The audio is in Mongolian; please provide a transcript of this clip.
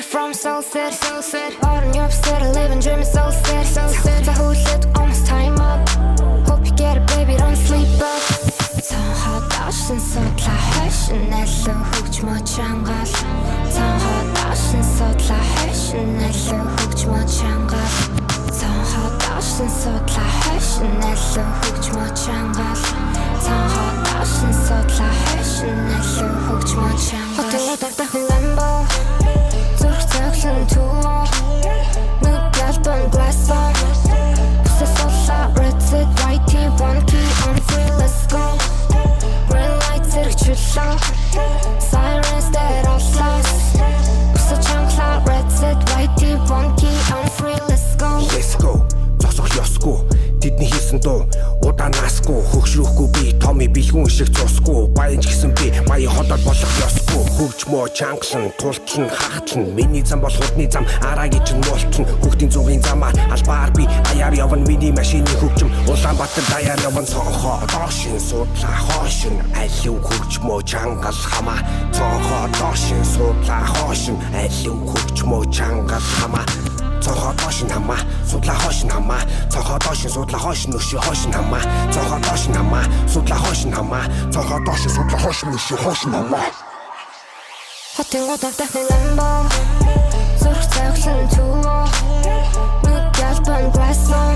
from Soul City. All in your city, living dreaming Soul City. The whole lit, almost time up. Hope you get it, baby, don't sleep up. Цонхоо даашин судлаа хайшин нэлээ хөгж мочангал. Цонхоо даашин судлаа хайшин нэлээ хөгж мочангал. Цонхоо даашин судлаа хайшин нэлээ хөгж мочангал. Цонхоо даашин судлаа хайшин нэлээ хөгж мочангал. Хотелдор дахин ламбо зүрх цоглон туу. Нүд ялбан glass on. Сосола red set white tee one key on free let's go. Green light зэрэгчлээ. Sirens that all lost. Such a cloud red set white tee one key on free let's go. Let's go. Зогсох ёсгүй. Тэдний хийсэн дуу удаанасгүй хөгшрөхгүй би Томи бэлгүүн шиг цусгүй баян ч гэсэн би баян ходоод болох ёсгүй хөгжмөө чангалан тултлан хахтлан миний зам бол хурдны зам араагийн чинь муултлан хүүхдийн зүгийн замаар албаар би аяар явна миний машины хөгжим Улаанбаатар даяар явна цонхоо доошин судлаа хоошин алив хөгжмөө чангал хамаа цонхоо доошин судлаа хоошин алив хөгжмөө чангал хамаа цонхоо доошин хамаа судлаа хоошин хамаа цонхоо доошин судлаа хоошин өшөө хоошин хамаа цонхоо доошин хамаа судлаа хоошин хамаа цонхоо доошин судлаа хоошин өшөө хоошин хамаа Хотелдор дахин ламбо зүрх цоглон туу. Нүд ялбан glass on.